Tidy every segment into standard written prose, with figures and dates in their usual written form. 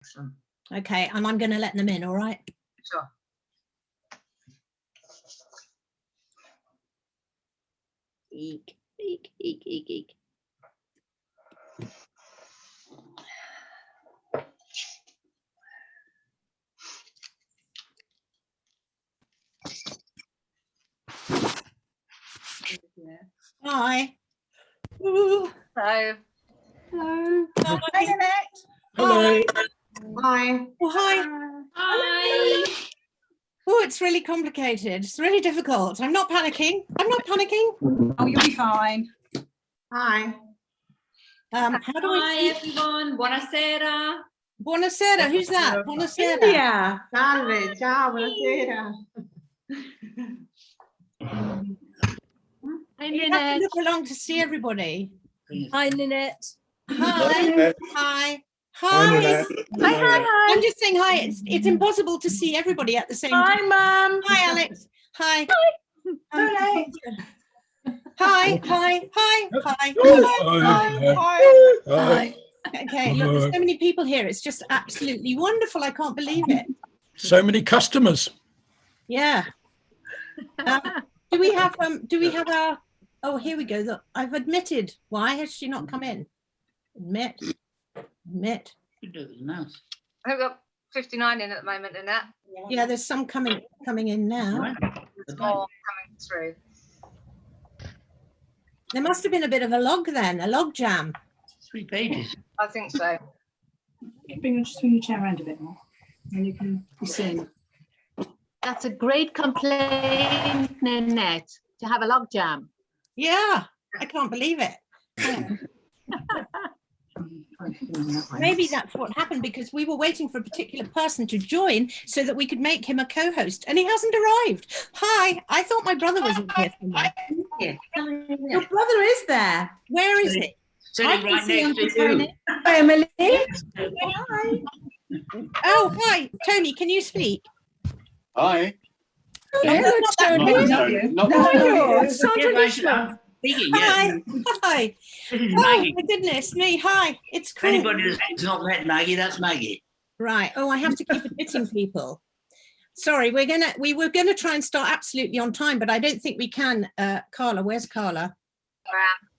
Excellent. Okay, and I'm going to let them in, all right? Sure. Eek, eek, eek, eek, eek. Hi. Ooh. Hello. Hello. Hi, Annette. Hello. Hi. Oh, hi. Hi. Oh, it's really complicated. It's really difficult. I'm not panicking. I'm not panicking. Oh, you'll be fine. Hi. How do I Hi see? everyone. Buonasera. Buonasera. Who's that? Buonasera. India. Salve, ciao, buonasera. Hi You have to look along to see everybody. Hi Ninette. Hi. Hi. Hi, Hi. Nanette. Hi. I'm just saying hi. It's impossible to see everybody at the same Hi, time. Mum. Hi, Alex. Hi. Hello. Hi. Hi. Hi. Hi. Hi. Okay, look, there's so many people here. It's just absolutely wonderful. I can't believe it. So many customers. Yeah. Do we have our, oh, here we go. Look, I've admitted. Why has she not come in? Admit. I think we've got 59 in at the moment, Annette. Yeah, there's some coming in now. There's more coming through. There must have been a bit of a log then, a log jam. 3 pages. I think so. Just swing your chair around a bit more, and you can be seen. That's a great complaint, Nanette, to have a log jam. Yeah, I can't believe it. Maybe that's what happened, because we were waiting for a particular person to join so that we could make him a co-host, and he hasn't arrived. Hi, I thought my brother was in here somewhere. Your brother is there. Where is he? Sitting right next to you. Hi, Emily. Hi. Oh, hi, Tony. Can you speak? Hi. Hello, Tony. No, it's Sandra yeah, Lishman. I'm speaking, yes. Hi. This is Oh Maggie. my goodness me. Hi. It's If cool. anybody that's not met Maggie, that's Maggie. Right. Oh, I have to keep admitting people. Sorry, we were gonna try and start absolutely on time, but I don't think we can. Carla, where's Carla?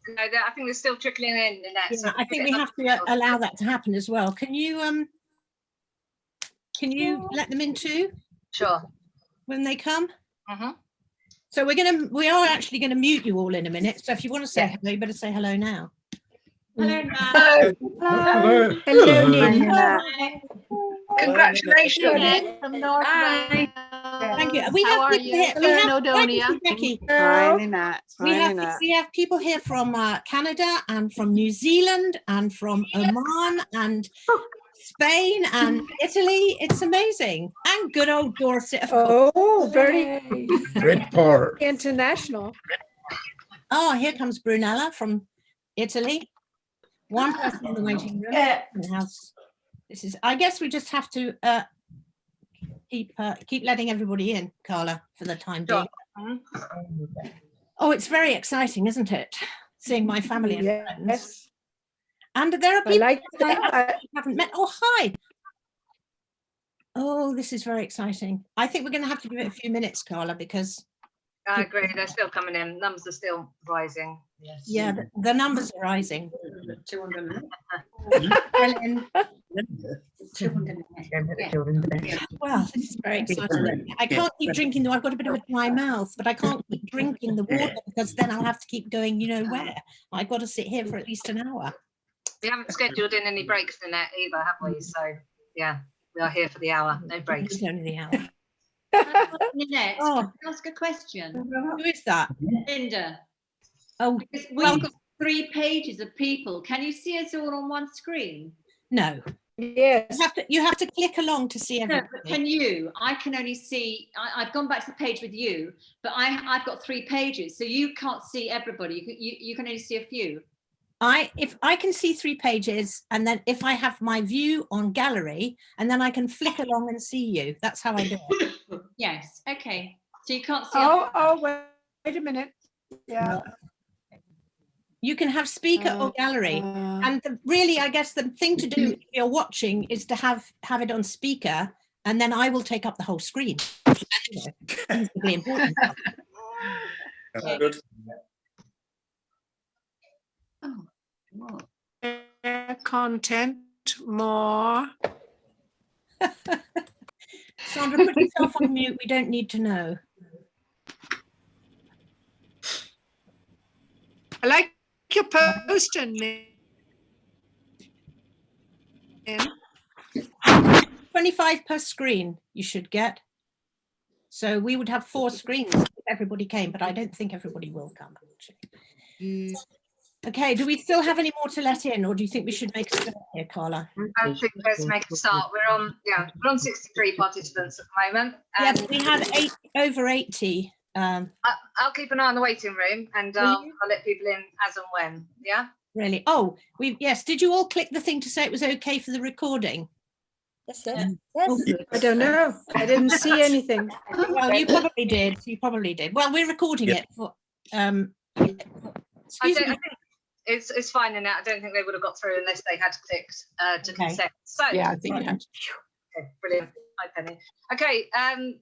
No, I think they're still trickling in, Annette. Yeah, I think we have to allow that to happen as well. Can you let them in too Sure. when they come? Mm-hmm. So we are actually gonna mute you all in a minute. So if you want to say hello, you better say hello now. Hello, Nat. Hello. Hello, Nina. Congratulations. Nanette from North Hi. Wales. Thank you. We have How are people you? here. We have, Hello, thank you, Donia. Becky. Hi, Ninette. We have people here from Canada and from New Zealand and from Oman and Spain and Italy. It's amazing. And good old Dorset, of course. Oh, very Great part. international. Oh, here comes Brunella from Italy. One person in the waiting room. In the house. This is, I guess we just have to keep letting everybody in, Carla, for the time being. Oh, it's very exciting, isn't it? Seeing my family and friends. Yes. And there are I people like that I that. haven't met. Oh, hi. Oh, this is very exciting. I think we're going to have to give it a few minutes, Carla, because I agree. They're still coming in. Numbers are still rising. Yes. yeah, the numbers are rising. 200. Helen, 200. well, this is very exciting. I can't keep drinking though. I've got a bit of a dry mouth, but I can't keep drinking the water because then I'll have to keep going, you know where. I've got to sit here for at least an hour. We haven't scheduled in any breaks in that either, have we? So, yeah, we are here for the hour. No breaks. It's only the hour. Ninette, Oh. can I ask a question? Who is that? Linda, Oh, because well- we've got 3 pages of people. Can you see us all on one screen? no. Yes. You have to click along to see No, everything. but can you? I can only see, I've gone back to the page with you, but I've got 3 pages, so you can't see everybody. You can only see a few. If I can see 3 pages, and then if I have my view on gallery, and then I can flick along and see you. That's how I do it. Yes, okay. So you can't see. Oh, wait a minute. Yeah. You can have speaker or gallery. And really, I guess the thing to do if you're watching is to have it on speaker, and then I will take up the whole screen. You know, reasonably important. Good. Content more. Sandra, put yourself on mute. We don't need to know. I like your poster name. 25 per screen you should get. So we would have 4 screens if everybody came, but I don't think everybody will come, actually. Okay, do we still have any more to let in, or do you think we should make a start here, Carla? I think let's make a start. We're on 63 participants at the moment. Yes, we have over 80. I'll keep an eye on the waiting room, and Will I'll you? let people in as and when. Yeah. Really? Oh, yes. Did you all click the thing to say it was okay for the recording? Yes. Oh, good. I don't know. I didn't see anything. Well, you probably did. You probably did. Well, we're recording it for. Excuse I me. think it's fine in that. I don't think they would have got through unless they had clicked to Okay. consent. So Yeah, I think you had. okay, brilliant. Hi, Penny. Okay,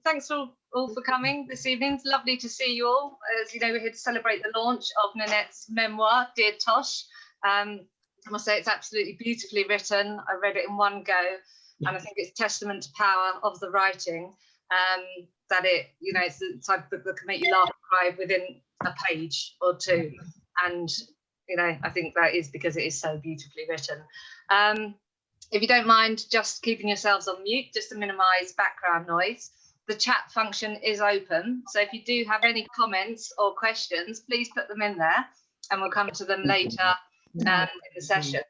thanks all for coming this evening. It's lovely to see you all. As you know, we're here to celebrate the launch of Nanette's memoir, Dear Tosh. I must say it's absolutely beautifully written. I read it in one go, and I think it's testament to power of the writing. That it's the type of book that can make you laugh and cry within a page or two, and I think that is because it is so beautifully written. If you don't mind just keeping yourselves on mute, just to minimise background noise. The chat function is open, so if you do have any comments or questions, please put them in there, and we'll come to them later in the session.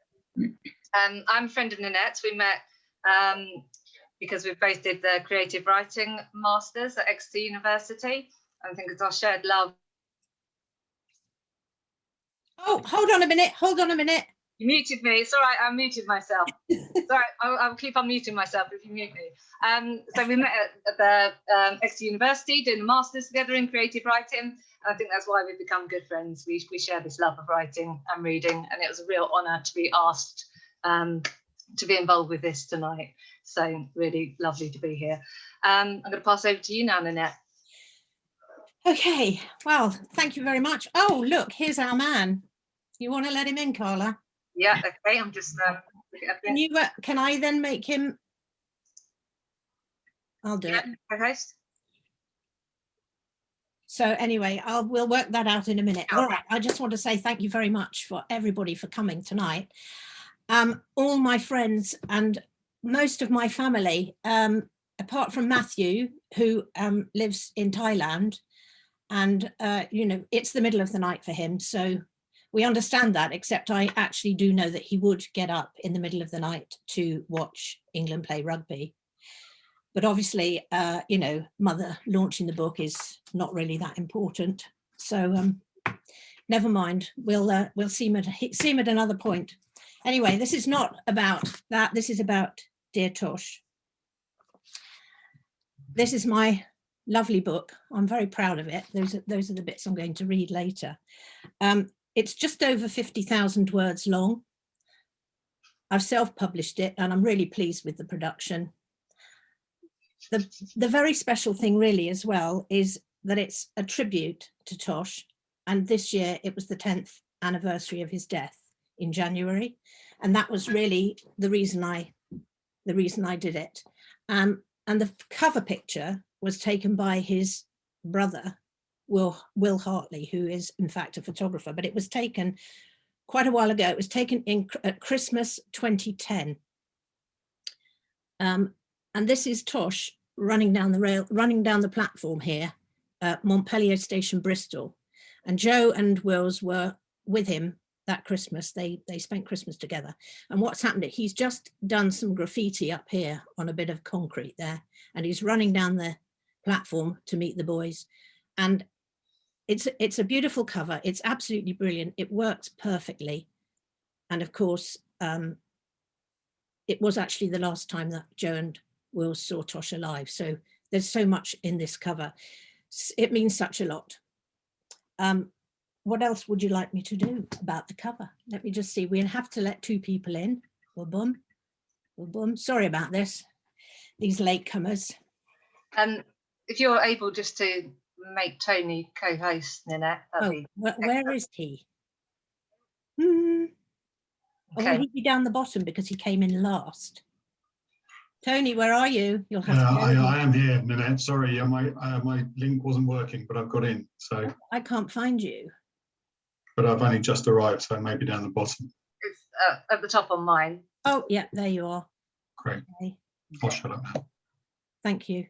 I'm a friend of Nanette's. We met because we both did the creative writing masters at Exeter University. I think it's our shared love. Oh, hold on a minute. Hold on a minute. You muted me. It's all right. I muted myself. It's all right. I'll keep on muting myself if you mute me. So we met at the Exeter University doing the masters together in creative writing. And I think that's why we've become good friends. We share this love of writing and reading, and it was a real honour to be asked to be involved with this tonight. So really lovely to be here. I'm going to pass over to you now, Nanette. Okay. Well, thank you very much. Oh, look, here's our man. You want to let him in, Carla? Yeah. Okay. I'm just. Can I then make him? I'll do it. Co-host. So anyway, we'll work that out in a minute. All right. I just want to say thank you very much for everybody for coming tonight. All my friends and most of my family, apart from Matthew, who lives in Thailand, and it's the middle of the night for him, so we understand that, except I actually do know that he would get up in the middle of the night to watch England play rugby. But obviously, Mother launching the book is not really that important. So never mind. We'll see him at another point. Anyway, this is not about that. This is about Dear Tosh. This is my lovely book. I'm very proud of it. Those are the bits I'm going to read later. It's just over 50,000 words long. I've self-published it, and I'm really pleased with the production. The very special thing really as well is that it's a tribute to Tosh, and this year it was the 10th anniversary of his death in January, and that was really the reason I did it. And the cover picture was taken by his brother, Will Hartley, who is in fact a photographer, but it was taken quite a while ago. It was taken at Christmas 2010. And this is Tosh running down the platform here at Montpellier Station, Bristol. And Joe and Wills were with him that Christmas. They spent Christmas together. And what's happened, he's just done some graffiti up here on a bit of concrete there, and he's running down the platform to meet the boys. And it's a beautiful cover. It's absolutely brilliant. It works perfectly. And of course, it was actually the last time that Joe and Will saw Tosh alive. So there's so much in this cover. It means such a lot. what else would you like me to do about the cover? Let me just see. We'll have to let 2 people in. Boom, boom. Sorry about this. These latecomers. If you're able just to make Tony co-host, Ninette, that'd be Where is he? Or will okay. he be down the bottom because he came in last? Tony, where are you? You'll have to. I am here, Nanette. Sorry, my link wasn't working, but I've got in. So I can't find you. but I've only just arrived, so maybe down the bottom. It's at the top on mine. Oh, yeah, there you are. Great. Okay. I'll shut up now. Thank you.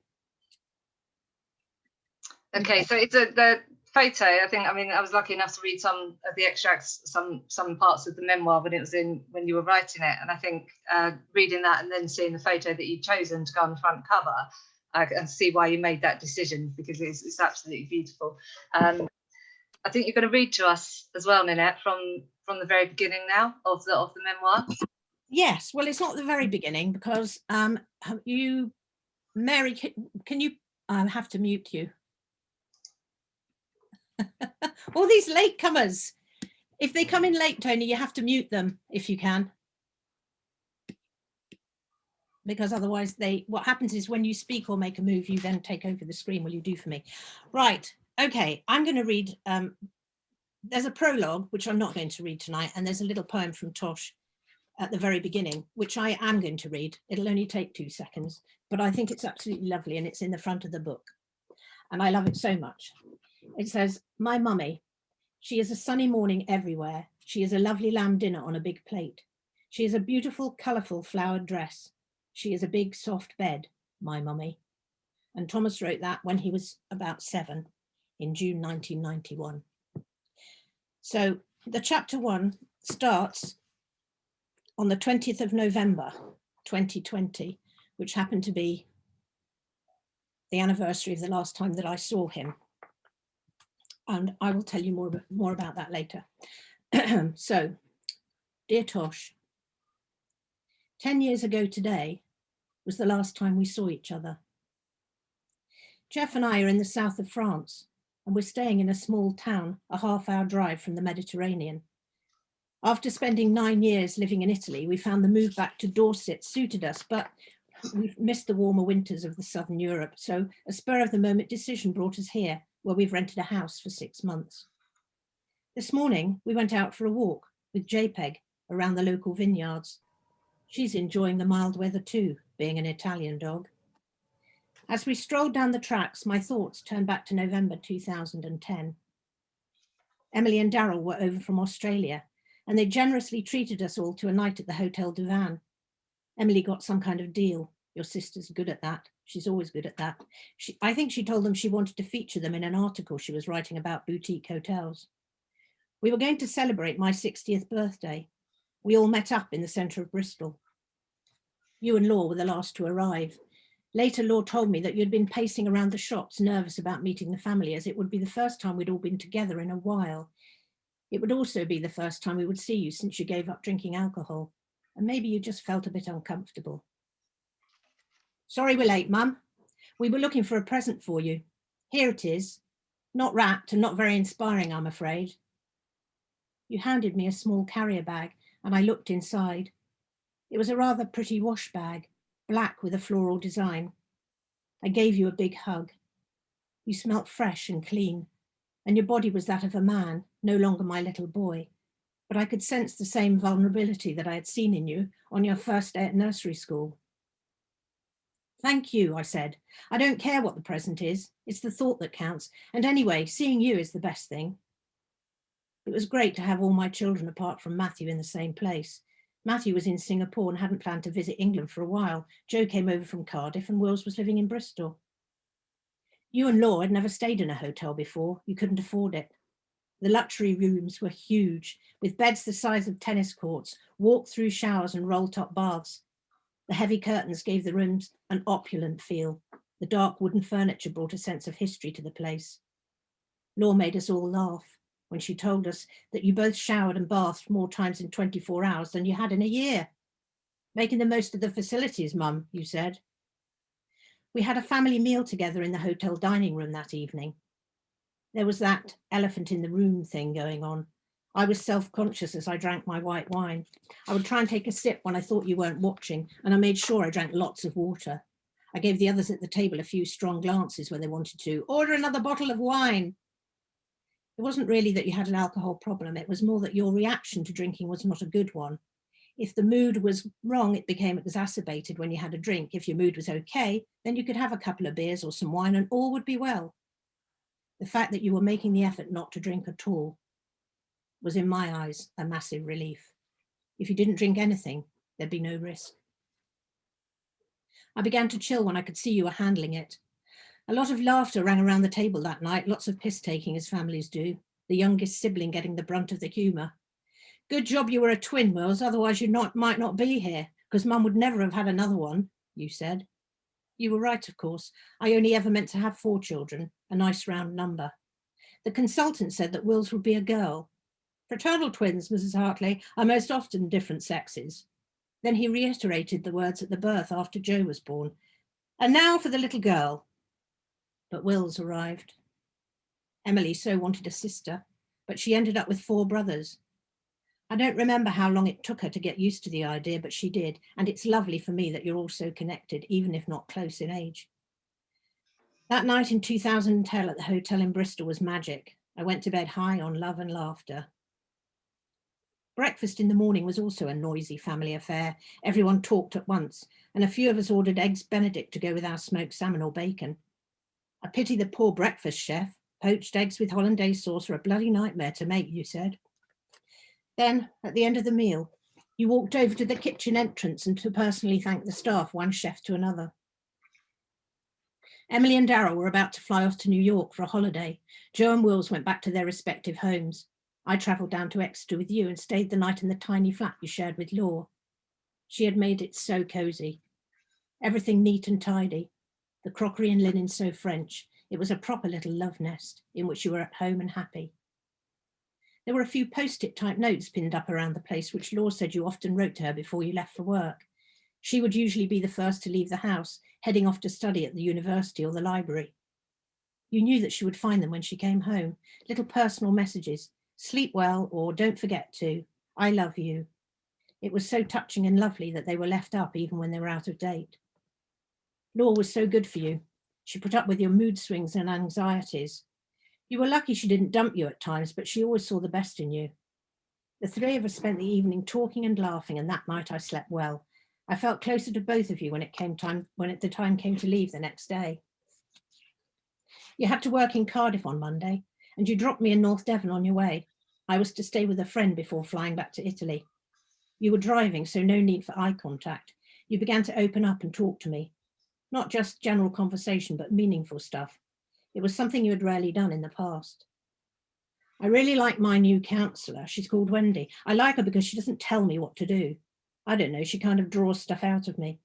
Okay, so it's the photo. I mean, I was lucky enough to read some of the extracts, some parts of the memoir when you were writing it, and I think reading that and then seeing the photo that you'd chosen to go on the front cover, I can see why you made that decision, because it's absolutely beautiful. I think you're going to read to us as well, Ninette, from the very beginning now of the memoir. Yes, well, it's not the very beginning because Mary, can you? I have to mute you. All these latecomers. If they come in late, Tony, you have to mute them if you can. Because otherwise what happens is when you speak or make a move, you then take over the screen. Will you do for me? Right. Okay. I'm going to read. There's a prologue, which I'm not going to read tonight. And there's a little poem from Tosh at the very beginning, which I am going to read. It'll only take 2 seconds, but I think it's absolutely lovely. And it's in the front of the book. And I love it so much. It says, "My mummy, she is a sunny morning everywhere. She is a lovely lamb dinner on a big plate. She is a beautiful, colourful flowered dress. She is a big, soft bed, my mummy." And Thomas wrote that when he was about 7 in June 1991. So the chapter 1 starts on the 20th of November, 2020, which happened to be the anniversary of the last time that I saw him. And I will tell you more about that later. So, dear Tosh, 10 years ago today was the last time we saw each other. Jeff and I are in the south of France, and we're staying in a small town, a half-hour drive from the Mediterranean. After spending 9 years living in Italy, we found the move back to Dorset suited us, but we've missed the warmer winters of the southern Europe. So a spur of the moment decision brought us here, where we've rented a house for 6 months. This morning, we went out for a walk with JPEG around the local vineyards. She's enjoying the mild weather too, being an Italian dog. As we strolled down the tracks, my thoughts turned back to November 2010. Emily and Daryl were over from Australia, and they generously treated us all to a night at the Hotel du Vin. Emily got some kind of deal. Your sister's good at that. She's always good at that. I think she told them she wanted to feature them in an article she was writing about boutique hotels. We were going to celebrate my 60th birthday. We all met up in the centre of Bristol. You and Law were the last to arrive. Later, Law told me that you'd been pacing around the shops, nervous about meeting the family, as it would be the first time we'd all been together in a while. It would also be the first time we would see you since you gave up drinking alcohol, and maybe you just felt a bit uncomfortable. Sorry we're late, Mum. We were looking for a present for you. Here it is. Not wrapped and not very inspiring, I'm afraid. You handed me a small carrier bag, and I looked inside. It was a rather pretty wash bag, black with a floral design. I gave you a big hug. You smelt fresh and clean, and your body was that of a man, no longer my little boy. But I could sense the same vulnerability that I had seen in you on your first day at nursery school. Thank you, I said. I don't care what the present is. It's the thought that counts. And anyway, seeing you is the best thing. It was great to have all my children apart from Matthew in the same place. Matthew was in Singapore and hadn't planned to visit England for a while. Joe came over from Cardiff and Wills was living in Bristol. You and Law had never stayed in a hotel before. You couldn't afford it. The luxury rooms were huge, with beds the size of tennis courts, walk-through showers and roll-top baths. The heavy curtains gave the rooms an opulent feel. The dark wooden furniture brought a sense of history to the place. Law made us all laugh when she told us that you both showered and bathed more times in 24 hours than you had in a year. Making the most of the facilities, Mum, you said. We had a family meal together in the hotel dining room that evening. There was that elephant in the room thing going on. I was self-conscious as I drank my white wine. I would try and take a sip when I thought you weren't watching, and I made sure I drank lots of water. I gave the others at the table a few strong glances when they wanted to. Order another bottle of wine. It wasn't really that you had an alcohol problem. It was more that your reaction to drinking was not a good one. If the mood was wrong, it became exacerbated when you had a drink. If your mood was okay, then you could have a couple of beers or some wine and all would be well. The fact that you were making the effort not to drink at all was, in my eyes, a massive relief. If you didn't drink anything, there'd be no risk. I began to chill when I could see you were handling it. A lot of laughter rang around the table that night, lots of piss-taking as families do, the youngest sibling getting the brunt of the humour. Good job you were a twin, Wills, otherwise you might not be here, because Mum would never have had another one, you said. You were right, of course. I only ever meant to have 4 children, a nice round number. The consultant said that Wills would be a girl. Fraternal twins, Mrs. Hartley, are most often different sexes. Then he reiterated the words at the birth after Jo was born. And now for the little girl. But Wills arrived. Emily so wanted a sister, but she ended up with 4 brothers. I don't remember how long it took her to get used to the idea, but she did, and it's lovely for me that you're all so connected, even if not close in age. That night in 2010 at the hotel in Bristol was magic. I went to bed high on love and laughter. Breakfast in the morning was also a noisy family affair. Everyone talked at once, and a few of us ordered eggs Benedict to go with our smoked salmon or bacon. I pity the poor breakfast chef. Poached eggs with hollandaise sauce are a bloody nightmare to make, you said. Then, at the end of the meal, you walked over to the kitchen entrance and to personally thank the staff, one chef to another. Emily and Darryl were about to fly off to New York for a holiday. Jo and Wills went back to their respective homes. I travelled down to Exeter with you and stayed the night in the tiny flat you shared with Law. She had made it so cosy. Everything neat and tidy. The crockery and linen so French. It was a proper little love nest in which you were at home and happy. There were a few post-it type notes pinned up around the place, which Law said you often wrote to her before you left for work. She would usually be the first to leave the house, heading off to study at the university or the library. You knew that she would find them when she came home, little personal messages, sleep well, or don't forget to, I love you. It was so touching and lovely that they were left up even when they were out of date. Law was so good for you. She put up with your mood swings and anxieties. You were lucky she didn't dump you at times, but she always saw the best in you. The 3 of us spent the evening talking and laughing, and that night I slept well. I felt closer to both of you when the time came to leave the next day. You had to work in Cardiff on Monday, and you dropped me in North Devon on your way. I was to stay with a friend before flying back to Italy. You were driving, so no need for eye contact. You began to open up and talk to me. Not just general conversation, but meaningful stuff. It was something you had rarely done in the past. I really like my new counsellor. She's called Wendy. I like her because she doesn't tell me what to do. I don't know, she kind of draws stuff out of me.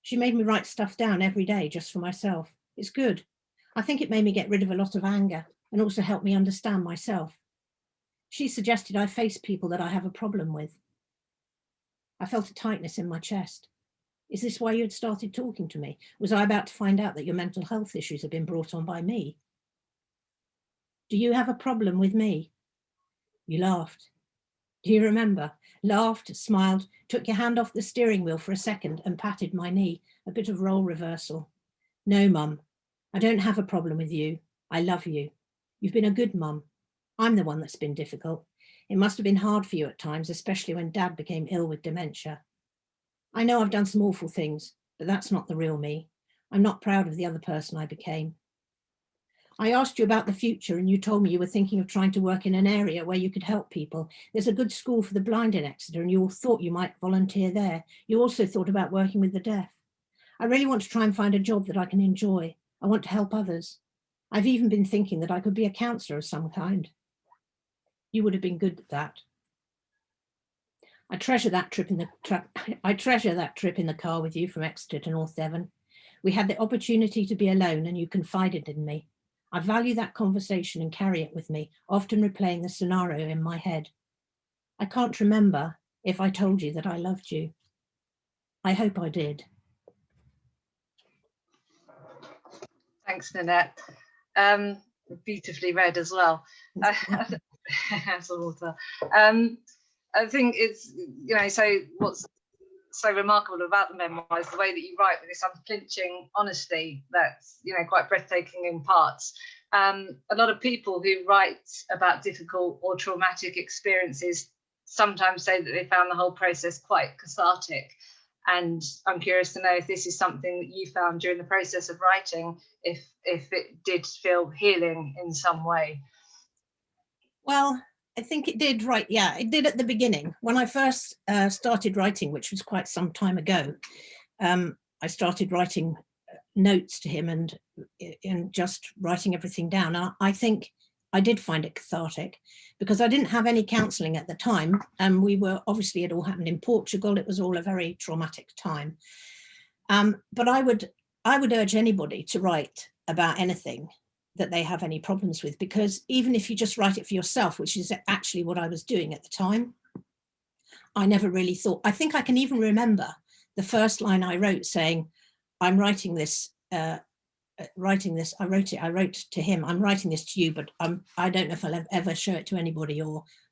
She made me write stuff down every day just for myself. It's good. I think it made me get rid of a lot of anger and also helped me understand myself. She suggested I face people that I have a problem with. I felt a tightness in my chest. Is this why you had started talking to me? Was I about to find out that your mental health issues had been brought on by me? Do you have a problem with me? You laughed. Do you remember? Laughed, smiled, took your hand off the steering wheel for a second and patted my knee, a bit of role reversal. No, Mum, I don't have a problem with you. I love you. You've been a good mum. I'm the one that's been difficult. It must have been hard for you at times, especially when Dad became ill with dementia. I know I've done some awful things, but that's not the real me. I'm not proud of the other person I became. I asked you about the future and you told me you were thinking of trying to work in an area where you could help people. There's a good school for the blind in Exeter and you all thought you might volunteer there. You also thought about working with the deaf. I really want to try and find a job that I can enjoy. I want to help others. I've even been thinking that I could be a counsellor of some kind. You would have been good at that. I treasure that trip in the car with you from Exeter to North Devon. We had the opportunity to be alone and you confided in me. I value that conversation and carry it with me, often replaying the scenario in my head. I can't remember if I told you that I loved you. I hope I did. Thanks, Nanette. beautifully read as well. As an author. I think it's, you know, so what's so remarkable about the memoir is the way that you write with this unflinching honesty that's, you know, quite breathtaking in parts. A lot of people who write about difficult or traumatic experiences sometimes say that they found the whole process quite cathartic. And I'm curious to know if this is something that you found during the process of writing, if it did feel healing in some way. Well, I think it did, right? Yeah, it did at the beginning. When I first started writing, which was quite some time ago, I started writing notes to him and just writing everything down. And I think I did find it cathartic because I didn't have any counselling at the time. And we were, obviously it all happened in Portugal. It was all a very traumatic time. But I would urge anybody to write about anything that they have any problems with, because even if you just write it for yourself, which is actually what I was doing at the time, I never really thought, I think I can even remember the first line I wrote saying, I'm writing this, I wrote to him, I'm writing this to you, but I don't know if I'll ever show it to anybody,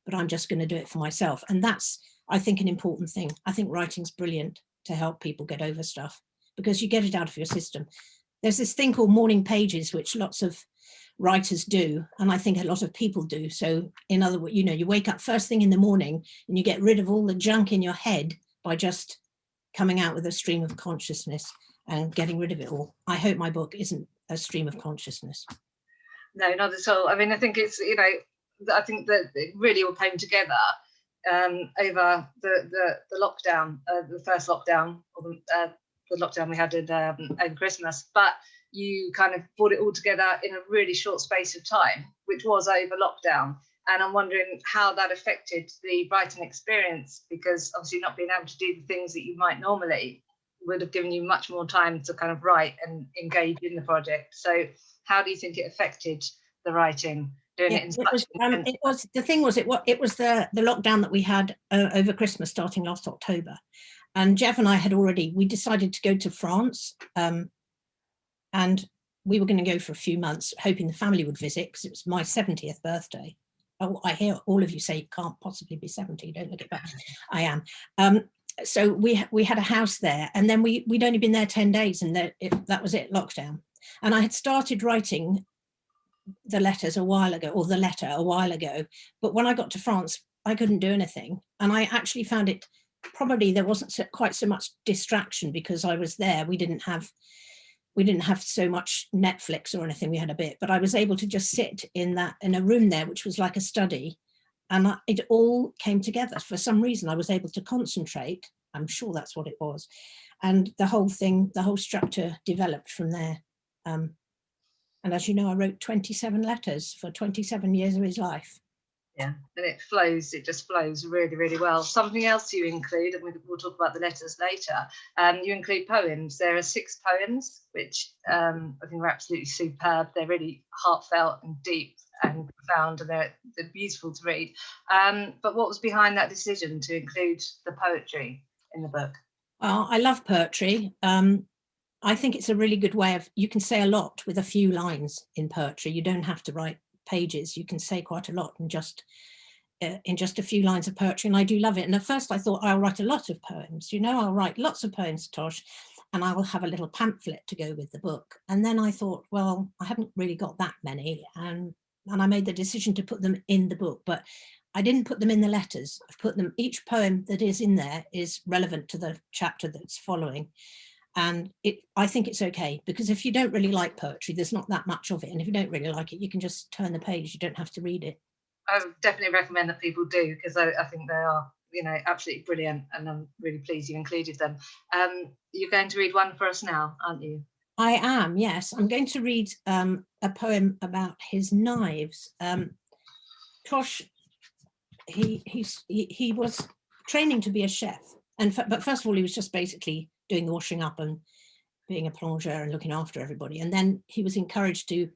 but I'm just going to do it for myself. And that's, I think, an important thing. I think writing's brilliant to help people get over stuff because you get it out of your system. There's this thing called morning pages, which lots of writers do, and I think a lot of people do. So in other words, you know, you wake up first thing in the morning and you get rid of all the junk in your head by just coming out with a stream of consciousness and getting rid of it all. I hope my book isn't a stream of consciousness. No, not at all. I mean, I think it's, you know, I think that it really all came together over the lockdown, the first lockdown, or the lockdown we had over Christmas, but you kind of brought it all together in a really short space of time, which was over lockdown. And I'm wondering how that affected the writing experience, because obviously not being able to do the things that you might normally would have given you much more time to kind of write and engage in the project. So how do you think it affected the writing? It was the lockdown that we had over Christmas starting last October. And Jeff and I we decided to go to France, and we were going to go for a few months, hoping the family would visit because it was my 70th birthday. Oh, I hear all of you say you can't possibly be 70. Don't look at that. I am. So we had a house there, and then we'd only been there 10 days, and that was it, lockdown. And I had started writing the letters a while ago, or the letter a while ago. But when I got to France, I couldn't do anything. And I actually found it, probably there wasn't quite so much distraction because I was there. We didn't have so much Netflix or anything. We had a bit, but I was able to just sit in a room there, which was like a study. And it all came together. For some reason, I was able to concentrate. I'm sure that's what it was. And the whole structure developed from there. And as you know, I wrote 27 letters for 27 years of his life. Yeah, and it just flows really, really well. Something else you include, and we'll talk about the letters later, you include poems. There are 6 poems, which I think are absolutely superb. They're really heartfelt and deep and profound, and they're beautiful to read. But what was behind that decision to include the poetry in the book? Well, I love poetry. I think it's a really good way you can say a lot with a few lines in poetry. You don't have to write pages. You can say quite a lot in just a few lines of poetry, and I do love it. And at first I thought, I'll write a lot of poems. You know, I'll write lots of poems, Tosh, and I will have a little pamphlet to go with the book. And then I thought, well, I haven't really got that many, and I made the decision to put them in the book, but I didn't put them in the letters. I've put them, each poem that is in there is relevant to the chapter that's following. And I think it's okay, because if you don't really like poetry, there's not that much of it. And if you don't really like it, you can just turn the page. You don't have to read it. I would definitely recommend that people do, because I think they are, you know, absolutely brilliant. And I'm really pleased you included them. You're going to read one for us now, aren't you? I am, yes. I'm going to read a poem about his knives. Tosh, he was training to be a chef. But first of all, he was just basically doing the washing up and being a plongeur and looking after everybody. And then he was encouraged to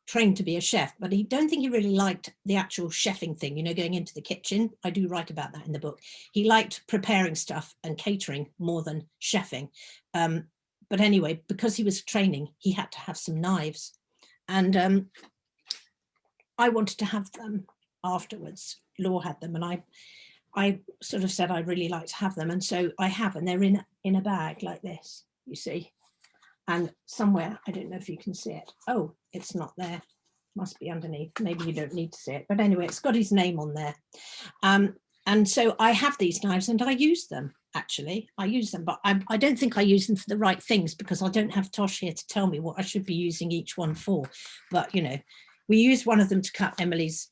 train to be a chef, but I don't think he really liked the actual chefing thing, you know, going into the kitchen. I do write about that in the book. He liked preparing stuff and catering more than chefing. But anyway, because he was training, he had to have some knives. And I wanted to have them afterwards. Law had them, and I sort of said I'd really like to have them, and so I have, and they're in a bag like this, you see, and somewhere, I don't know if you can see it. Oh, it's not there. Must be underneath. Maybe you don't need to see it, but anyway, it's got his name on there. And so I have these knives, and I use them. Actually, I use them, but I don't think I use them for the right things, because I don't have Tosh here to tell me what I should be using each one for. But you know, we used one of them to cut Emily's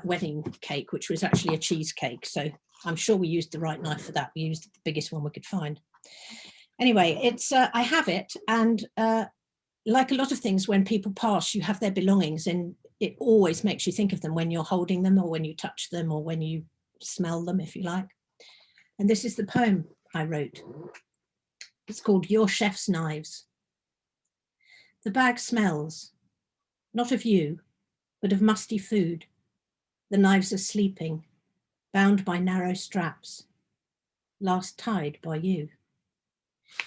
wedding cake, which was actually a cheesecake. So I'm sure we used the right knife for that. We used the biggest one we could find. Anyway, it's I have it, and like a lot of things, when people pass, you have their belongings, and it always makes you think of them when you're holding them, or when you touch them, or when you smell them, if you like. And this is the poem I wrote. It's called Your Chef's Knives. The bag smells, not of you, but of musty food. The knives are sleeping, bound by narrow straps, last tied by you.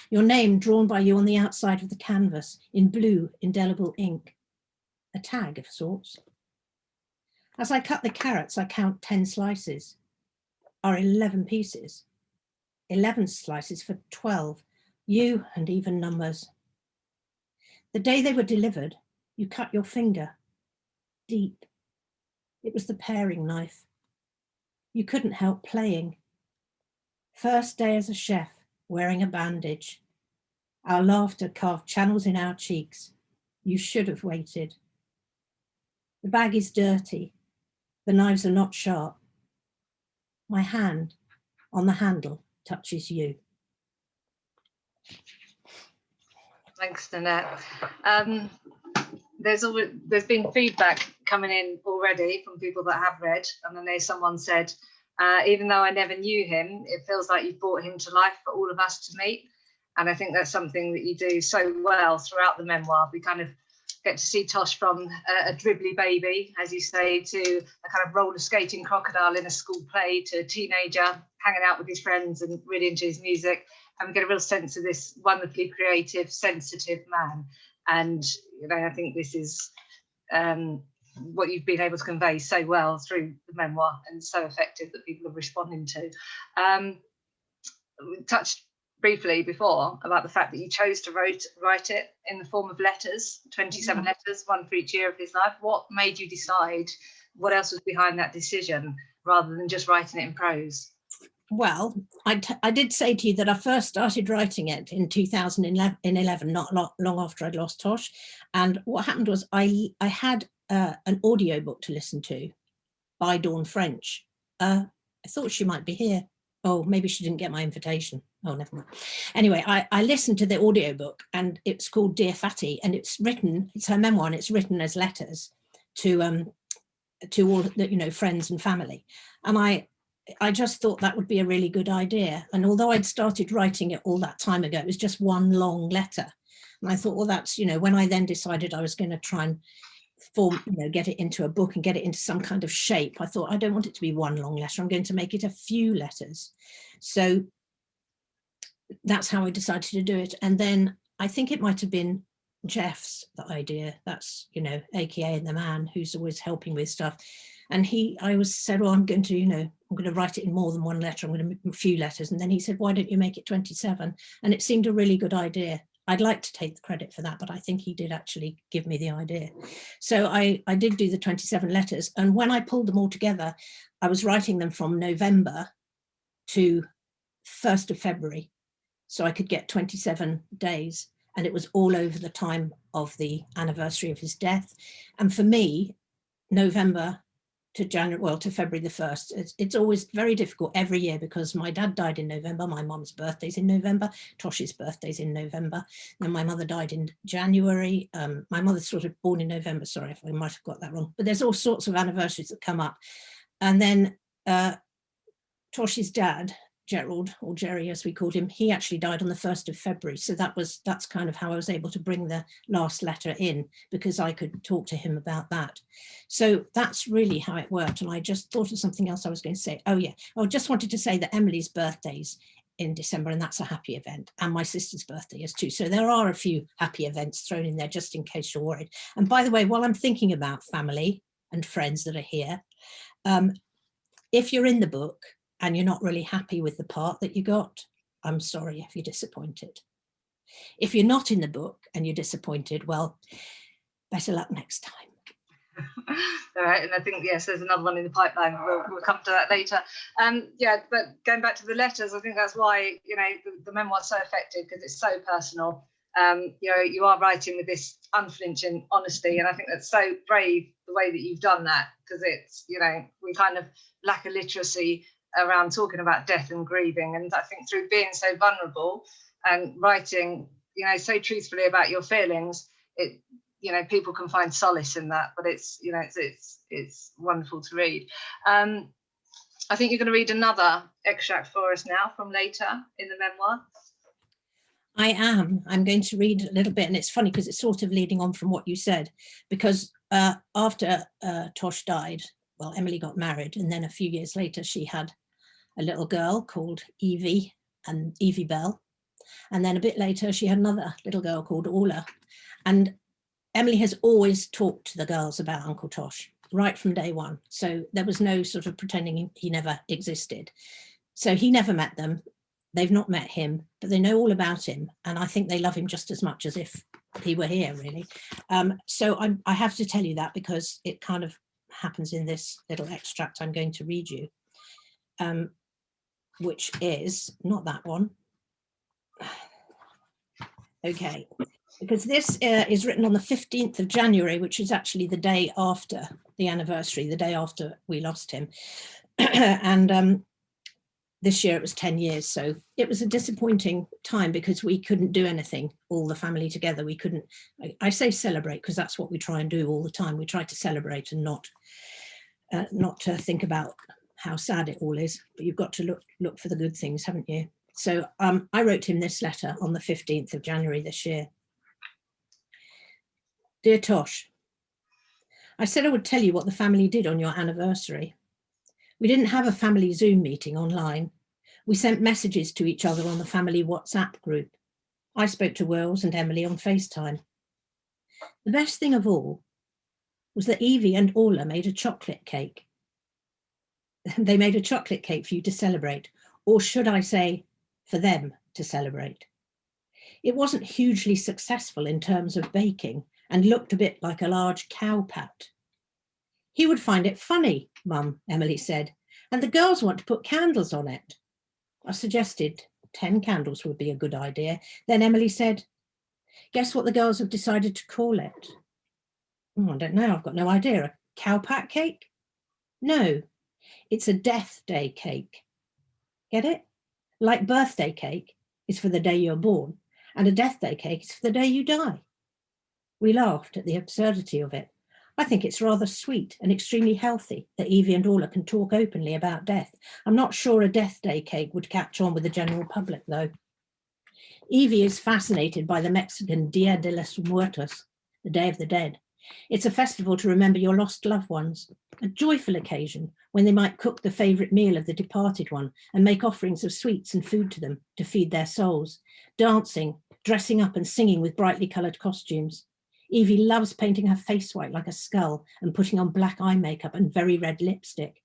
Your name drawn by you on the outside of the canvas in blue indelible ink, a tag of sorts. As I cut the carrots, I count 10 slices, are 11 pieces, 11 slices for 12, you and even numbers. The day they were delivered, you cut your finger, deep. It was the paring knife. You couldn't help playing. First day as a chef, wearing a bandage. Our laughter carved channels in our cheeks. You should have waited. The bag is dirty. The knives are not sharp. My hand on the handle touches you. Thanks, Nanette. There's been feedback coming in already from people that have read, and I know someone said, even though I never knew him, it feels like you've brought him to life for all of us to meet. And I think that's something that you do so well throughout the memoir. We kind of get to see Tosh from a dribbly baby, as you say, to a kind of roller skating crocodile in a school play, to a teenager hanging out with his friends and really into his music. And we get a real sense of this wonderfully creative, sensitive man. And you know, I think this is what you've been able to convey so well through the memoir, and so effective that people are responding to. We touched briefly before about the fact that you chose to write it in the form of letters, 27 letters, one for each year of his life. What made you decide? What else was behind that decision, rather than just writing it in prose? Well, I did say to you that I first started writing it in 2011, not long after I'd lost Tosh. And what happened was I had an audiobook to listen to by Dawn French. I thought she might be here. Oh, maybe she didn't get my invitation. Oh, never mind. Anyway, I listened to the audiobook, and it's called Dear Fatty, and it's her memoir, and it's written as letters to all the, you know, friends and family. And I just thought that would be a really good idea. And although I'd started writing it all that time ago, it was just one long letter. And I thought, well, that's, you know, when I then decided I was going to try and get it into a book and get it into some kind of shape, I thought, I don't want it to be one long letter. I'm going to make it a few letters. So that's how I decided to do it. And then I think it might have been Jeff's the idea. That's, you know, AKA the man who's always helping with stuff. And I always said, well, I'm going to write it in more than one letter. I'm going to make a few letters. And then he said, why don't you make it 27? And it seemed a really good idea. I'd like to take the credit for that, but I think he did actually give me the idea. So I did do the 27 letters. And when I pulled them all together, I was writing them from November to 1st of February. So I could get 27 days. And it was all over the time of the anniversary of his death. And for me, November to January, well, to February the 1st. It's always very difficult every year, because my dad died in November, my mum's birthday's in November, Tosh's birthday's in November, then my mother died in January. My mother's sort of born in November, sorry if I might have got that wrong, but there's all sorts of anniversaries that come up. And then Tosh's dad, Gerald, or Jerry as we called him, he actually died on the 1st of February. So that's kind of how I was able to bring the last letter in, because I could talk to him about that. So that's really how it worked. And I just thought of something else I was going to say. Oh yeah, I just wanted to say that Emily's birthday's in December, and that's a happy event, and my sister's birthday is too. So there are a few happy events thrown in there just in case you're worried. And by the way, while I'm thinking about family and friends that are here. If you're in the book and you're not really happy with the part that you got, I'm sorry if you're disappointed. If you're not in the book and you're disappointed, well, better luck next time. All right, and I think, yes, there's another one in the pipeline. We'll come to that later. Yeah, but going back to the letters, I think that's why, you know, the memoir's so effective, because it's so personal. You know, you are writing with this unflinching honesty, and I think that's so brave the way that you've done that, because it's, you know, we kind of lack a literacy around talking about death and grieving, and I think through being so vulnerable and writing, you know, so truthfully about your feelings, it, you know, people can find solace in that. But it's, you know, it's wonderful to read. I think you're going to read another extract for us now from later in the memoir. I am. I'm going to read a little bit, and it's funny because it's sort of leading on from what you said, because after Tosh died, well, Emily got married, and then a few years later she had a little girl called Evie, and Evie Bell, and then a bit later she had another little girl called Orla. And Emily has always talked to the girls about Uncle Tosh right from day one, so there was no sort of pretending he never existed. So he never met them. They've not met him, but they know all about him. And I think they love him just as much as if he were here, really. So I have to tell you that, because it kind of happens in this little extract I'm going to read you, which is not that one. Okay, because this is written on the 15th of January, which is actually the day after the anniversary, the day after we lost him. And this year it was 10 years. So it was a disappointing time because we couldn't do anything, all the family together. We couldn't, I say celebrate because that's what we try and do all the time. We try to celebrate and not to think about how sad it all is, but you've got to look for the good things, haven't you? So I wrote him this letter on the 15th of January this year. Dear Tosh, I said I would tell you what the family did on your anniversary. We didn't have a family Zoom meeting online. We sent messages to each other on the family WhatsApp group. I spoke to Wills and Emily on FaceTime. The best thing of all was that Evie and Orla made a chocolate cake. They made a chocolate cake for you to celebrate, or should I say, for them to celebrate. It wasn't hugely successful in terms of baking and looked a bit like a large cow pat. He would find it funny, Mum, Emily said, and the girls want to put candles on it. I suggested 10 candles would be a good idea. Then Emily said, guess what the girls have decided to call it? Oh, I don't know, I've got no idea. A cow pat cake? No, it's a death day cake. Get it? Like birthday cake is for the day you're born, and a death day cake is for the day you die. We laughed at the absurdity of it. I think it's rather sweet and extremely healthy that Evie and Orla can talk openly about death. I'm not sure a death day cake would catch on with the general public, though. Evie is fascinated by the Mexican Dia de los Muertos, the Day of the Dead. It's a festival to remember your lost loved ones, a joyful occasion when they might cook the favourite meal of the departed one and make offerings of sweets and food to them to feed their souls, dancing, dressing up and singing with brightly coloured costumes. Evie loves painting her face white like a skull and putting on black eye makeup and very red lipstick.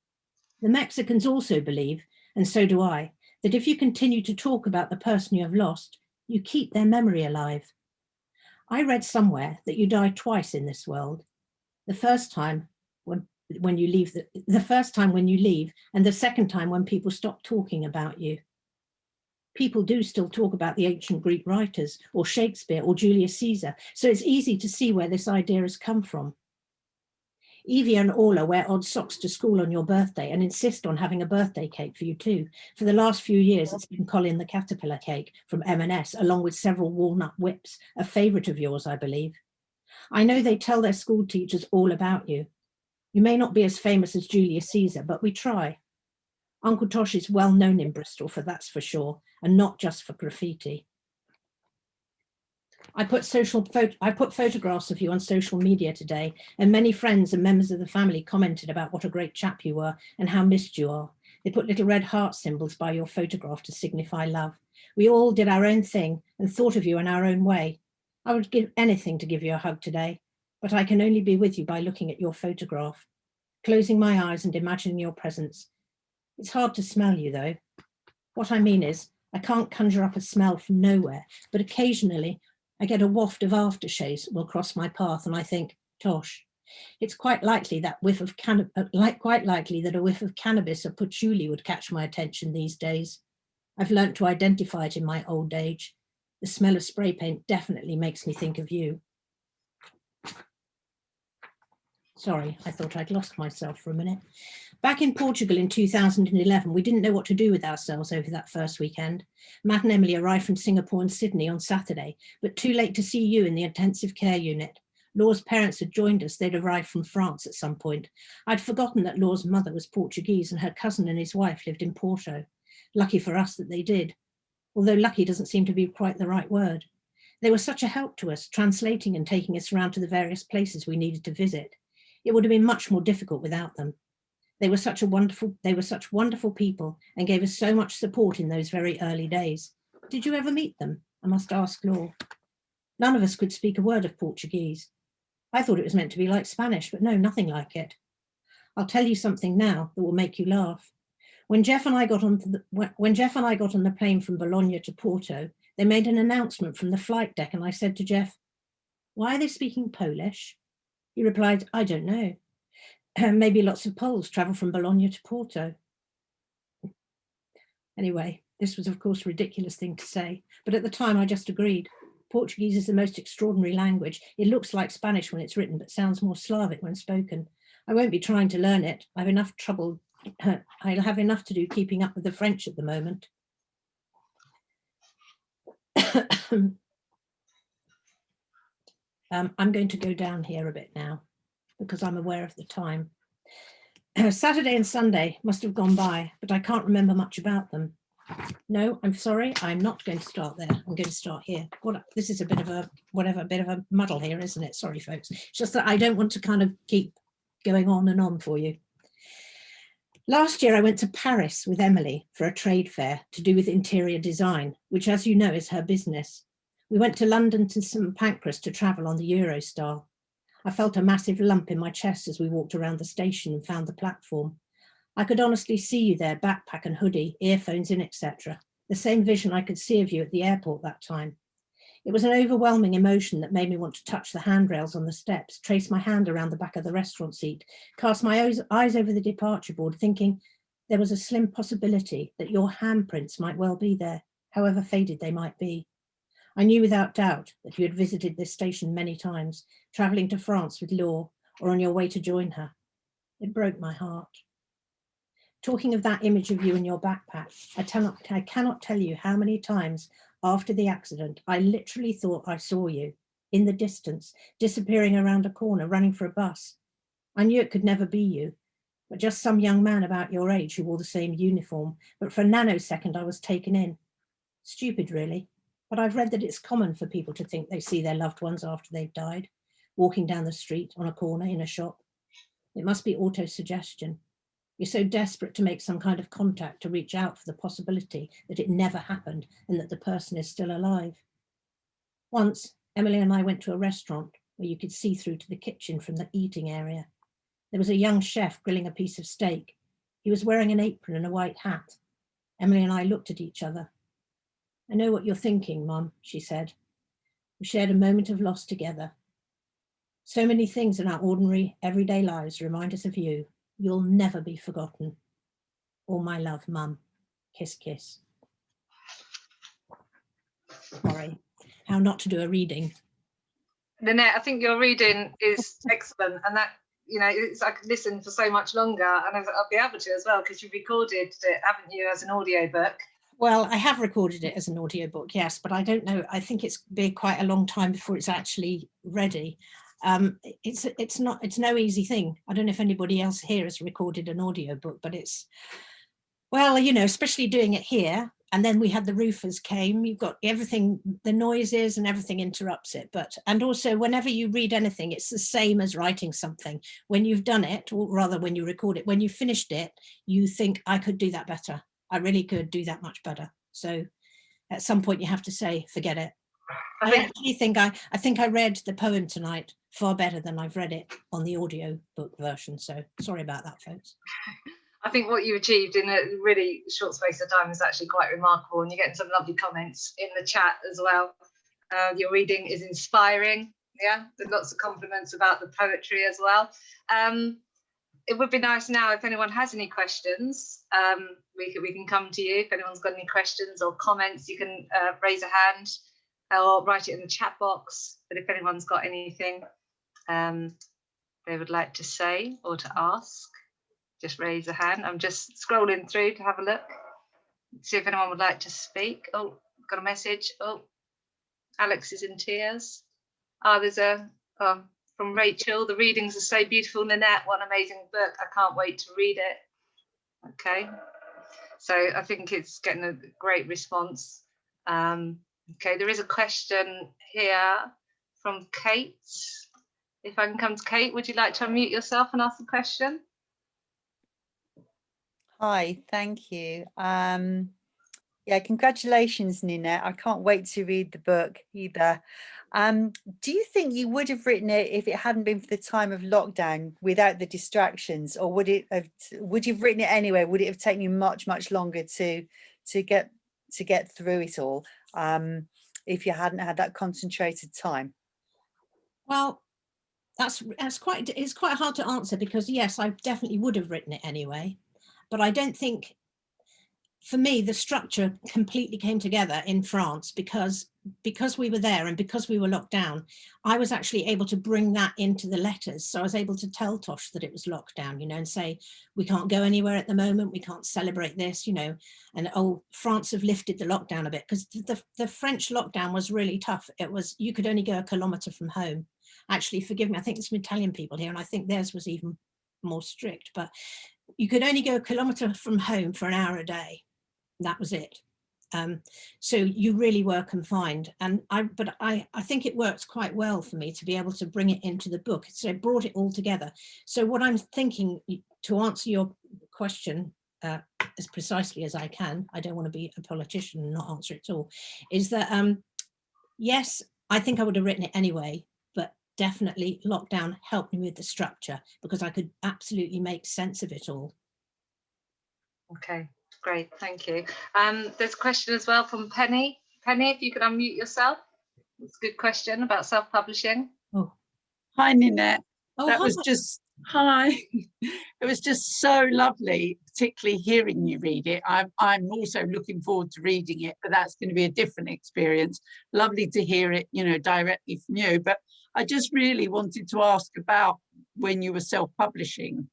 The Mexicans also believe, and so do I, that if you continue to talk about the person you have lost, you keep their memory alive. I read somewhere that you die twice in this world. The first time when you leave, the first time when you leave, and the second time when people stop talking about you. People do still talk about the ancient Greek writers or Shakespeare or Julius Caesar, so it's easy to see where this idea has come from. Evie and Orla wear odd socks to school on your birthday and insist on having a birthday cake for you too. For the last few years, it's been Colin the Caterpillar cake from M&S, along with several walnut whips, a favourite of yours, I believe. I know they tell their school teachers all about you. You may not be as famous as Julius Caesar, but we try. Uncle Tosh is well known in Bristol, for that's for sure, and not just for graffiti. I put photographs of you on social media today, and many friends and members of the family commented about what a great chap you were and how missed you are. They put little red heart symbols by your photograph to signify love. We all did our own thing and thought of you in our own way. I would give anything to give you a hug today, but I can only be with you by looking at your photograph. closing my eyes and imagining your presence. It's hard to smell you, though. What I mean is, I can't conjure up a smell from nowhere, but occasionally I get a waft of aftershaves will cross my path, and I think, Tosh. It's quite likely that a whiff of cannabis or patchouli would catch my attention these days. I've learnt to identify it in my old age. The smell of spray paint definitely makes me think of you. Sorry, I thought I'd lost myself for a minute. Back in Portugal in 2011, we didn't know what to do with ourselves over that first weekend. Matt and Emily arrived from Singapore and Sydney on Saturday, but too late to see you in the intensive care unit. Laura's parents had joined us. They'd arrived from France at some point. I'd forgotten that Laura's mother was Portuguese and her cousin and his wife lived in Porto. Lucky for us that they did, although lucky doesn't seem to be quite the right word. They were such a help to us, translating and taking us around to the various places we needed to visit. It would have been much more difficult without them. They were such wonderful people and gave us so much support in those very early days. Did you ever meet them? I must ask Laura. None of us could speak a word of Portuguese. I thought it was meant to be like Spanish, but no, nothing like it. I'll tell you something now that will make you laugh. When Jeff and I got on the plane from Bologna to Porto, they made an announcement from the flight deck, and I said to Jeff, "Why are they speaking Polish?" He replied, "I don't know. Maybe lots of Poles travel from Bologna to Porto." Anyway, this was of course a ridiculous thing to say, but at the time I just agreed. Portuguese is the most extraordinary language. It looks like Spanish when it's written, but sounds more Slavic when spoken. I won't be trying to learn it. I'll have enough to do keeping up with the French at the moment. I'm going to go down here a bit now because I'm aware of the time. Saturday and Sunday must have gone by, but I can't remember much about them. No, I'm sorry, I'm not going to start there. I'm going to start here. This is a bit of a muddle here, isn't it? Sorry, folks. It's just that I don't want to kind of keep going on and on for you. Last year, I went to Paris with Emily for a trade fair to do with interior design, which, as you know, is her business. We went to London to St Pancras to travel on the Eurostar. I felt a massive lump in my chest as we walked around the station and found the platform. I could honestly see you there, backpack and hoodie, earphones in, etc. The same vision I could see of you at the airport that time. It was an overwhelming emotion that made me want to touch the handrails on the steps, trace my hand around the back of the restaurant seat, cast my eyes over the departure board, thinking there was a slim possibility that your handprints might well be there, however faded they might be. I knew without doubt that you had visited this station many times, travelling to France with Laure or on your way to join her. It broke my heart. Talking of that image of you in your backpack, I cannot tell you how many times after the accident I literally thought I saw you in the distance, disappearing around a corner, running for a bus. I knew it could never be you, but just some young man about your age who wore the same uniform, but for a nanosecond I was taken in. Stupid, really, but I've read that it's common for people to think they see their loved ones after they've died, walking down the street, on a corner, in a shop. It must be auto-suggestion. You're so desperate to make some kind of contact to reach out for the possibility that it never happened and that the person is still alive. Once, Emily and I went to a restaurant where you could see through to the kitchen from the eating area. There was a young chef grilling a piece of steak. He was wearing an apron and a white hat. Emily and I looked at each other. "I know what you're thinking, Mum," she said. We shared a moment of loss together. So many things in our ordinary, everyday lives remind us of you. You'll never be forgotten. All my love, Mum. Kiss, kiss. Sorry, how not to do a reading. Nanette, I think your reading is excellent, and that, you know, I could listen for so much longer, and I'll be able to as well, because you've recorded it, haven't you, as an audiobook? Well, I have recorded it as an audiobook, yes, but I don't know. I think it's been quite a long time before it's actually ready. It's no easy thing. I don't know if anybody else here has recorded an audiobook, but it's, well, you know, especially doing it here. And then we had the roofers came, you've got everything, the noises and everything interrupts it. And also whenever you read anything, it's the same as writing something. When you've done it, or rather when you record it, when you finished it, you think, I could do that better. I really could do that much better. So at some point you have to say, forget it. I actually think I read the poem tonight far better than I've read it on the audio book version. So sorry about that, folks. I think what you achieved in a really short space of time is actually quite remarkable, and you're getting some lovely comments in the chat as well. Your reading is inspiring. Yeah, there's lots of compliments about the poetry as well. It would be nice now if anyone has any questions. We can come to you. If anyone's got any questions or comments, you can raise a hand or write it in the chat box. But if anyone's got anything they would like to say or to ask, just raise a hand. I'm just scrolling through to have a look, see if anyone would like to speak. Oh, got a message. Oh, Alex is in tears. Oh, there's a from Rachel. The readings are so beautiful, Nanette. What an amazing book. I can't wait to read it. Okay. So I think it's getting a great response. Okay, there is a question here from Kate. If I can come to Kate, would you like to unmute yourself and ask the question? Hi, thank you. Yeah, congratulations, Ninette. I can't wait to read the book either. Do you think you would have written it if it hadn't been for the time of lockdown, without the distractions, or would you have written it anyway? Would it have taken you much longer to get through it all, if you hadn't had that concentrated time? Well, it's quite hard to answer, because yes, I definitely would have written it anyway, but I don't think, for me, the structure completely came together in France because we were there and because we were locked down. I was actually able to bring that into the letters. So I was able to tell Tosh that it was locked down, and say, we can't go anywhere at the moment, we can't celebrate this, and oh, France have lifted the lockdown a bit, because the French lockdown was really tough. It was, you could only go a kilometre from home. Actually, forgive me, I think there's some Italian people here, and I think theirs was even more strict, but you could only go a kilometre from home for an hour a day. That was it. So you really were confined, and I think it worked quite well for me to be able to bring it into the book. So I brought it all together. So what I'm thinking, to answer your question as precisely as I can, I don't want to be a politician and not answer it at all, is that yes, I think I would have written it anyway, but definitely lockdown helped me with the structure, because I could absolutely make sense of it all. Okay. Great, thank you. There's a question as well from Penny. Penny, if you could unmute yourself. It's a good question about self-publishing. Oh, hi, Ninette. Oh, that hi. was just hi. It was just so lovely, particularly hearing you read it. I'm also looking forward to reading it, but that's going to be a different experience. Lovely to hear it, directly from you. But I just really wanted to ask about when you were self-publishing.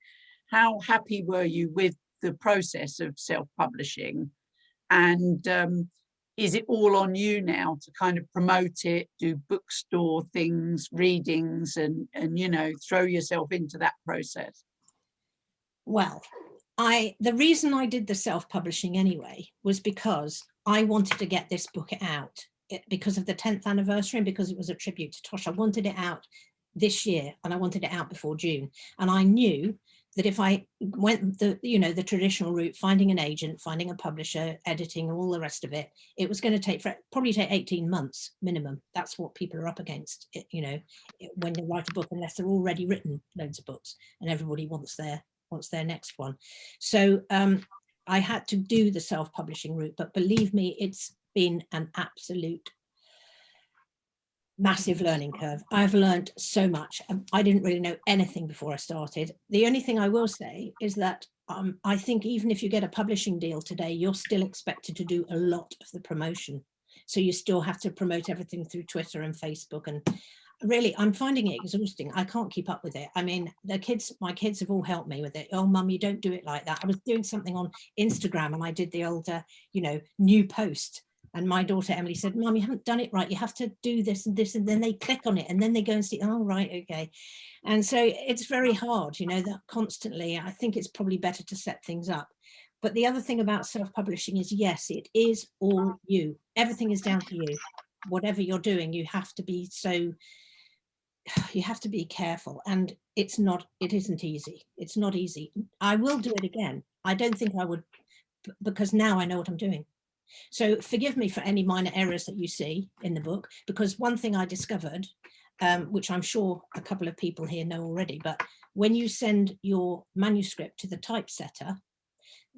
How happy were you with the process of self-publishing, and is it all on you now to kind of promote it, do bookstore things, readings, and throw yourself into that process? Well, the reason I did the self-publishing anyway was because I wanted to get this book out because of the 10th anniversary, and because it was a tribute to Tosh. I wanted it out this year, and I wanted it out before June, and I knew that if I went the traditional route, finding an agent, finding a publisher, editing, all the rest of it, it was going to probably take 18 months minimum. That's what people are up against, when they write a book, unless they're already written loads of books and everybody wants their next one. So I had to do the self-publishing route, but believe me, it's been an absolute massive learning curve. I've learned so much. I didn't really know anything before I started. The only thing I will say is that I think even if you get a publishing deal today, you're still expected to do a lot of the promotion. So you still have to promote everything through Twitter and Facebook. And really, I'm finding it exhausting. I can't keep up with it. I mean, my kids have all helped me with it. Oh, Mum, you don't do it like that. I was doing something on Instagram and I did the old, new post. And my daughter Emily said, Mum, you haven't done it right. You have to do this and this. And then they click on it and then they go and see, oh, right, okay. And so it's very hard, that constantly. I think it's probably better to set things up. But the other thing about self-publishing is, yes, it is all you. Everything is down to you. Whatever you're doing, you have to be careful. And it isn't easy. It's not easy. I will do it again. I don't think I would, because now I know what I'm doing. So forgive me for any minor errors that you see in the book, because one thing I discovered which I'm sure a couple of people here know already, but when you send your manuscript to the typesetter,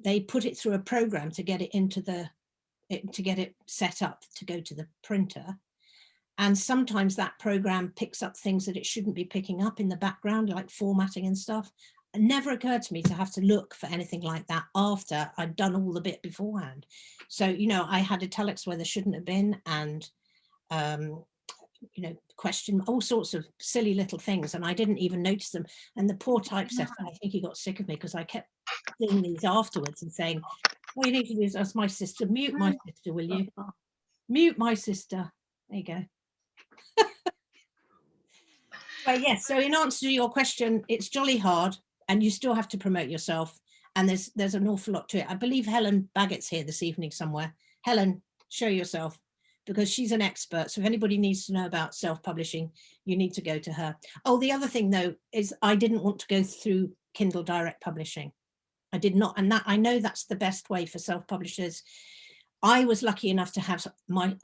they put it through a program to get it into to get it set up to go to the printer. And sometimes that program picks up things that it shouldn't be picking up in the background, like formatting and stuff. It never occurred to me to have to look for anything like that after I'd done all the bit beforehand. So, you know, I had italics where there shouldn't have been, and, you know, question all sorts of silly little things, and I didn't even notice them. And the poor typesetter, I think he got sick of me because I kept seeing these afterwards and saying, "Oh, you need to do this as my sister. Mute my sister, will you? Mute my sister." There you go. Well, yes. So in answer to your question, it's jolly hard, and you still have to promote yourself. And there's an awful lot to it. I believe Helen Baggett's here this evening somewhere. Helen, show yourself, because she's an expert. So if anybody needs to know about self-publishing, you need to go to her. Oh, the other thing though is I didn't want to go through Kindle Direct Publishing. I did not, and that I know that's the best way for self-publishers. I was lucky enough to have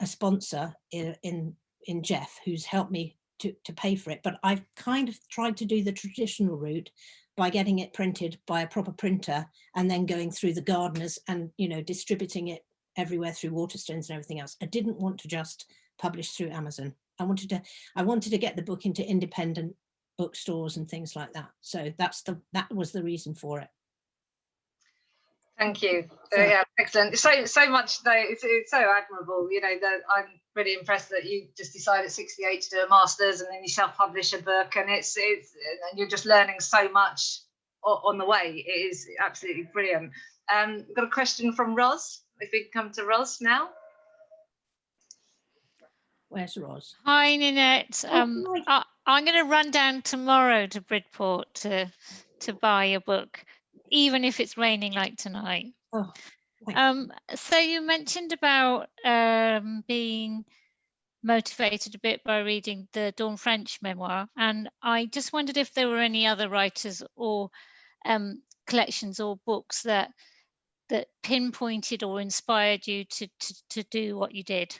a sponsor in Jeff, who's helped me to pay for it, but I've kind of tried to do the traditional route by getting it printed by a proper printer and then going through the gardeners and, you know, distributing it everywhere through Waterstones and everything else. I didn't want to just publish through Amazon. I wanted to get the book into independent bookstores and things like that. So that was the reason for it. Thank you. Yeah, excellent. So much though. It's so admirable. You know, that I'm really impressed that you just decided at 68 to do a master's and then you self-publish a book, and it's and you're just learning so much on the way. It is absolutely brilliant. We've got a question from Ros. If we can come to Ros now. Where's Ros? Hi, Ninette. I'm going to run down tomorrow to Bridport to buy your book, even if it's raining like tonight. Oh, so you mentioned about being motivated a bit by reading the Dawn French memoir, and I just wondered if there were any other writers or collections or books that pinpointed or inspired you to do what you did.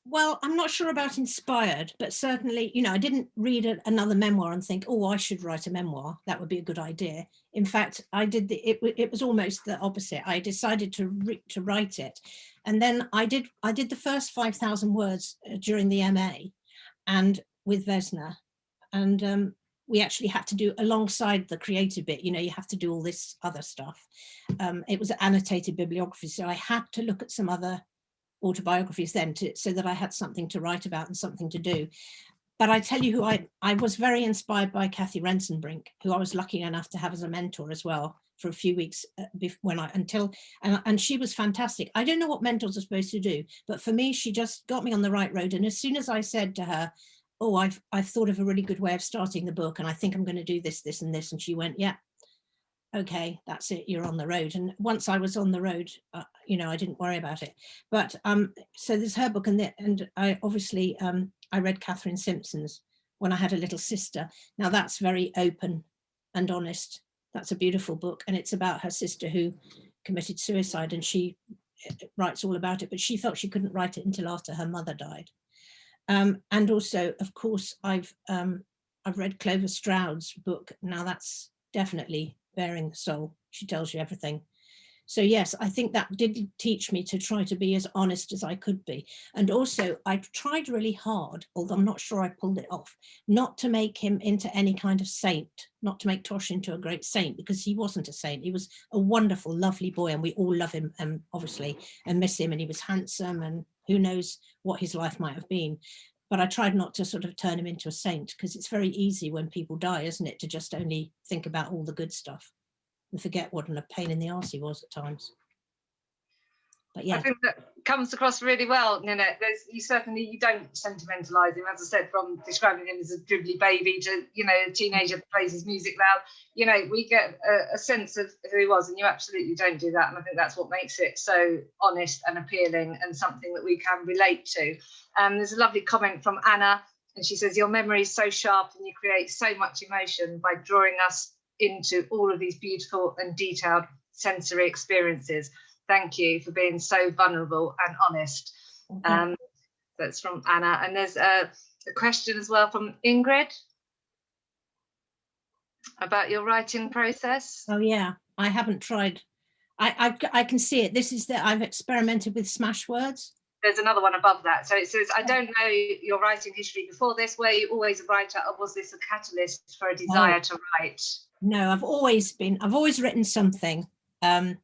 Well, I'm not sure about inspired, but certainly, you know, I didn't read another memoir and think, oh, I should write a memoir. That would be a good idea. In fact, I did it was almost the opposite. I decided to write it. And then I did the first 5,000 words during the MA and with Vesna. And we actually had to do, alongside the creative bit, you know, you have to do all this other stuff. It was annotated bibliography. So I had to look at some other autobiographies then so that I had something to write about and something to do. But I tell you who I was very inspired by Kathy Rensenbrink, who I was lucky enough to have as a mentor as well for a few weeks and she was fantastic. I don't know what mentors are supposed to do, but for me, she just got me on the right road. And as soon as I said to her, oh, I've thought of a really good way of starting the book, and I think I'm going to do this, this, and this. And she went, yeah, okay, that's it, you're on the road. And once I was on the road, you know, I didn't worry about it. But so there's her book, and I obviously I read Katherine Simpson's When I Had a Little Sister. Now that's very open and honest. That's a beautiful book, and it's about her sister who committed suicide, and she writes all about it, but she felt she couldn't write it until after her mother died. And also, of course, I've read Clover Stroud's book. Now that's definitely bearing the soul. She tells you everything. So yes, I think that did teach me to try to be as honest as I could be. And also I tried really hard, although I'm not sure I pulled it off, not to make him into any kind of saint, not to make Tosh into a great saint, because he wasn't a saint. He was a wonderful, lovely boy, and we all love him, obviously, and miss him. And he was handsome, and who knows what his life might have been. But I tried not to sort of turn him into a saint, because it's very easy when people die, isn't it, to just only think about all the good stuff and forget what a pain in the arse he was at times. But yeah, I think that comes across really well, Ninette. You don't sentimentalise him, as I said, from describing him as a dribbly baby to, you know, a teenager that plays his music loud. You know, we get a sense of who he was, and you absolutely don't do that. And I think that's what makes it so honest and appealing, and something that we can relate to. There's a lovely comment from Anna, and she says, your memory is so sharp and you create so much emotion by drawing us into all of these beautiful and detailed sensory experiences. Thank you for being so vulnerable and honest. That's from Anna. And there's a question as well from Ingrid about your writing process. Oh yeah, I haven't tried. I can see it. This is that I've experimented with smash words. There's another one above that. So it says, I don't know your writing history before this. Were you always a writer, or was this a catalyst for a desire to write? No, I've always written something. I've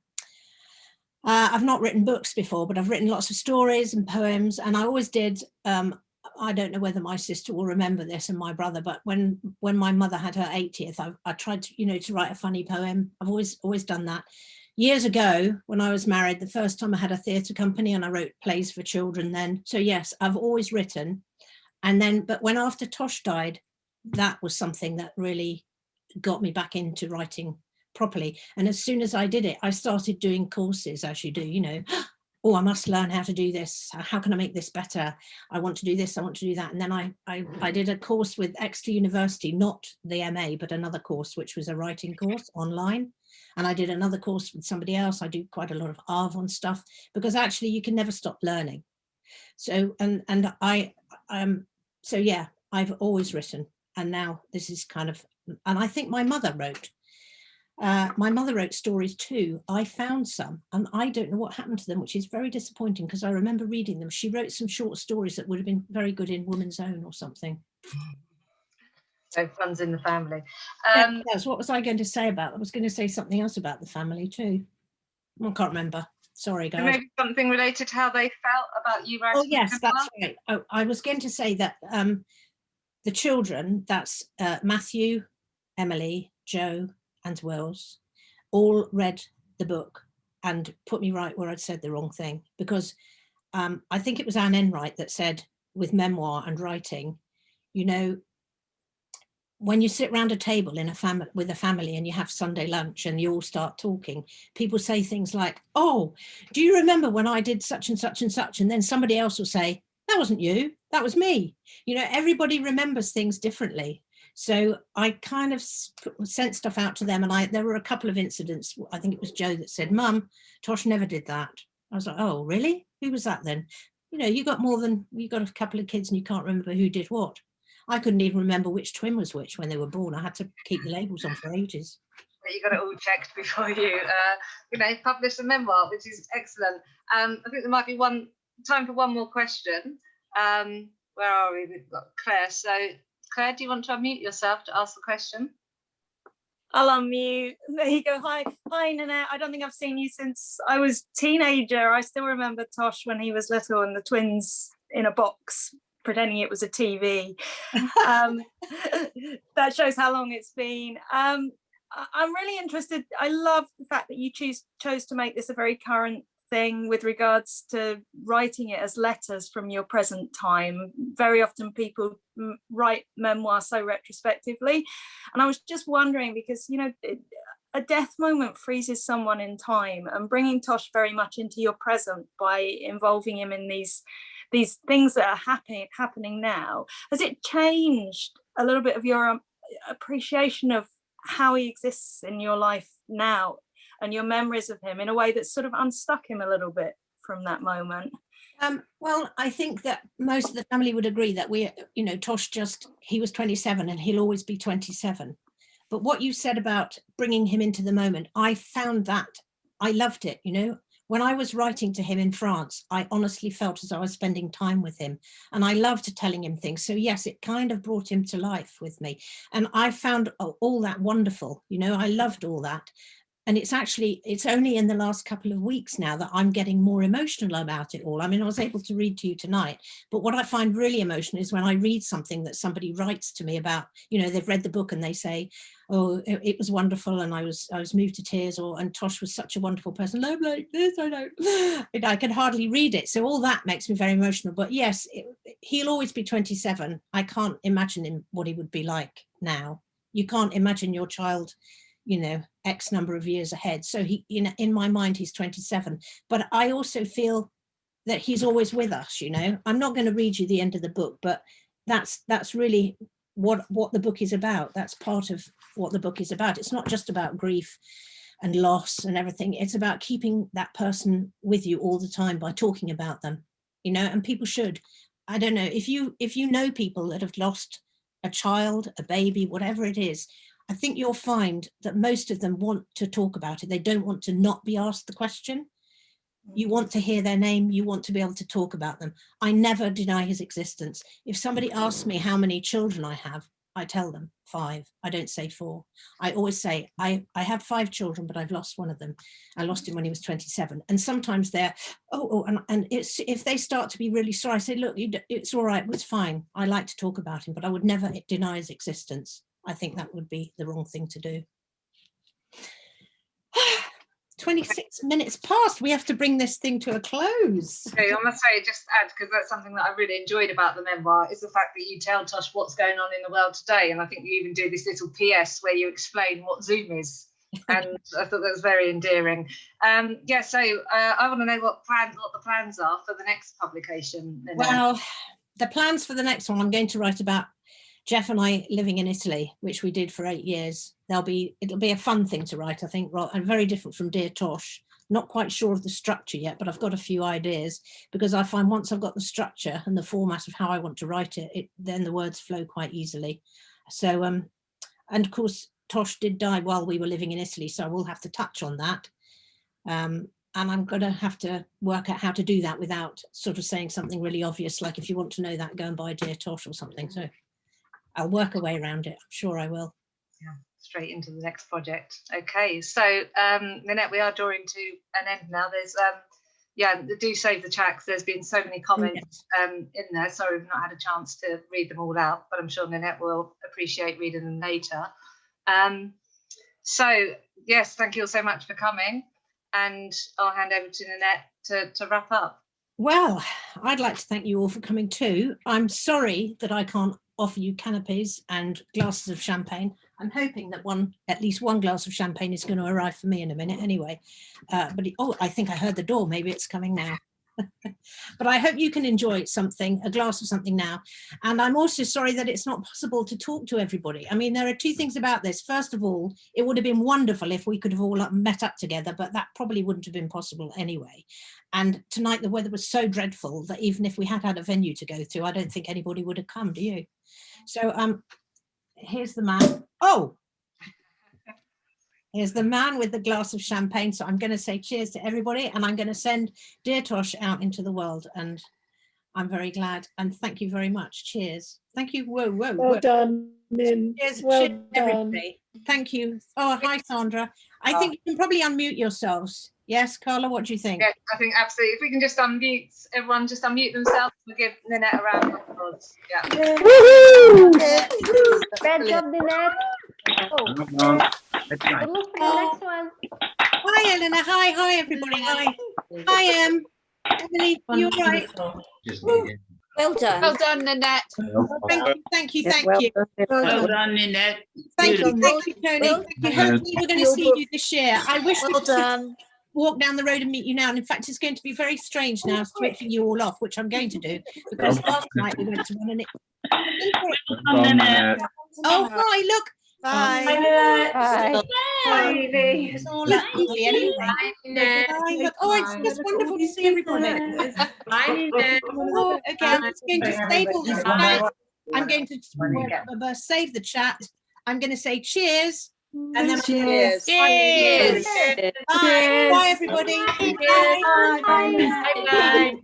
not written books before, but I've written lots of stories and poems, and I always did. I don't know whether my sister will remember this and my brother, but when my mother had her 80th, I tried to, to write a funny poem. I've always done that. Years ago, when I was married, the first time I had a theatre company and I wrote plays for children then. So yes, I've always written. And then, but when after Tosh died, that was something that really got me back into writing properly. And as soon as I did it, I started doing courses, as you do, oh, I must learn how to do this. How can I make this better? I want to do this, I want to do that. And then I did a course with Exeter University, not the MA, but another course, which was a writing course online. And I did another course with somebody else. I do quite a lot of Avon stuff, because actually you can never stop learning. So, so yeah, I've always written. And now this is kind of, and I think my mother wrote stories too. I found some and I don't know what happened to them, which is very disappointing, because I remember reading them. She wrote some short stories that would have been very good in Woman's Own or something. So fun's in the family. Yes, what was I going to say about? I was going to say something else about the family too. I can't remember. Sorry, guys. Maybe something related to how they felt about you writing. Oh yes, that's right. Oh, I was going to say that the children, that's Matthew, Emily, Joe and Wells, all read the book and put me right where I'd said the wrong thing, because I think it was Anne Enright that said, with memoir and writing, when you sit around a table in a family with a family and you have Sunday lunch and you all start talking, people say things like, oh, do you remember when I did such and such and such? And then somebody else will say, that wasn't you, that was me. Everybody remembers things differently. So I kind of sent stuff out to them, and there were a couple of incidents. I think it was Joe that said, Mum, Tosh never did that. I was like, oh, really? Who was that then? You got a couple of kids and you can't remember who did what. I couldn't even remember which twin was which when they were born. I had to keep the labels on for ages. You got it all checked before you, publish a memoir, which is excellent. I think there might be time for one more question. Where are we? We've got Claire. So Claire, do you want to unmute yourself to ask the question? I'll unmute. There you go. Hi, Nanette. I don't think I've seen you since I was a teenager. I still remember Tosh when he was little and the twins in a box, pretending it was a TV. That shows how long it's been. I'm really interested. I love the fact that you chose to make this a very current thing with regards to writing it as letters from your present time. Very often people write memoirs so retrospectively, and I was just wondering, because a death moment freezes someone in time, and bringing Tosh very much into your present by involving him in these things that are happening now, has it changed a little bit of your appreciation of how he exists in your life now and your memories of him in a way that sort of unstuck him a little bit from that moment? Well, I think that most of the family would agree that Tosh he was 27 and he'll always be 27. But what you said about bringing him into the moment, I found that I loved it. When I was writing to him in France, I honestly felt as though I was spending time with him, and I loved telling him things. So yes, it kind of brought him to life with me. And I found all that wonderful. I loved all that. And it's only in the last couple of weeks now that I'm getting more emotional about it all. I mean, I was able to read to you tonight, but what I find really emotional is when I read something that somebody writes to me about, they've read the book and they say, oh, it was wonderful and I was moved to tears, and Tosh was such a wonderful person. Like this, I know. I can hardly read it. So all that makes me very emotional. But yes, he'll always be 27. I can't imagine what he would be like now. You can't imagine your child X number of years ahead. So he, in my mind, he's 27. But I also feel that he's always with us. I'm not going to read you the end of the book, but that's really what the book is about. That's part of what the book is about. It's not just about grief and loss and everything. It's about keeping that person with you all the time by talking about them. And people should. I don't know, if you know people that have lost a child, a baby, whatever it is, I think you'll find that most of them want to talk about it. They don't want to not be asked the question. You want to hear their name, you want to be able to talk about them. I never deny his existence. If somebody asks me how many children I have, I tell them 5. I don't say 4. I always say, I have 5 children, but I've lost one of them. I lost him when he was 27. And sometimes they're, and it's, if they start to be really sorry, I say, look, it's all right, it's fine. I like to talk about him, but I would never deny his existence. I think that would be the wrong thing to do. 26 minutes past. We have to bring this thing to a close. Okay, I must say, just add, because that's something that I really enjoyed about the memoir, is the fact that you tell Tosh what's going on in the world today. And I think you even do this little PS where you explain what Zoom is. And I thought that was very endearing. Yeah, so I want to know what the plans are for the next publication. Well, the plans for the next one, I'm going to write about Jeff and I living in Italy, which we did for 8 years. It'll be a fun thing to write, I think, and very different from Dear Tosh. Not quite sure of the structure yet, but I've got a few ideas, because I find once I've got the structure and the format of how I want to write it, then the words flow quite easily. So, and of course, Tosh did die while we were living in Italy, so I will have to touch on that. And I'm going to have to work out how to do that without sort of saying something really obvious, like if you want to know that, go and buy Dear Tosh or something. So I'll work a way around it. I'm sure I will. Yeah, straight into the next project. Okay, so Nanette, we are drawing to an end now. There's do save the chat, because there's been so many comments in there. Sorry, we've not had a chance to read them all out, but I'm sure Nanette will appreciate reading them later. So yes, thank you all so much for coming, and I'll hand over to Nanette to wrap up. Well, I'd like to thank you all for coming too. I'm sorry that I can't offer you canapes and glasses of champagne. I'm hoping that at least one glass of champagne is going to arrive for me in a minute anyway. I think I heard the door. Maybe it's coming now. But I hope you can enjoy a glass of something now. And I'm also sorry that it's not possible to talk to everybody. I mean, there are 2 things about this. First of all, it would have been wonderful if we could have all met up together, but that probably wouldn't have been possible anyway. And tonight the weather was so dreadful that even if we had had a venue to go to, I don't think anybody would have come, do you? So here's the man. Oh, here's the man with the glass of champagne. So I'm going to say cheers to everybody, and I'm going to send Dear Tosh out into the world. And I'm very glad. And thank you very much. Cheers. Thank you. Whoa. Well done, Min. Cheers, Well cheers done. everybody. Thank you. Oh, hi, Sandra. I think you can probably unmute yourselves. Yes, Carla, what do you think? Yeah, I think absolutely. If we can just everyone just unmute themselves, we'll give Nanette a round of applause. Yeah. Great job, Nanette. Good luck for the next one. Hi, Eleanor. Hi, everybody. Hi, Emily. You all right? Well done. Well done, Nanette. Thank you. Well done, Nanette. Thank you, Beautiful. Tony. Thank you. Hopefully we're going to see you this year. I wish we could done. walk down the road and meet you now. And in fact, it's going to be very strange now switching you all off, which I'm going to do, because last night we went to one and it. Oh, hi, look. Bye. Hi, Evie. It's all lovely anyway. Oh, it's just wonderful to see everybody. Oh, okay, I'm just going to save all this chat. I'm going to save the chat. I'm going to say cheers. And then Cheers. Bye. Bye, everybody. Bye. Bye.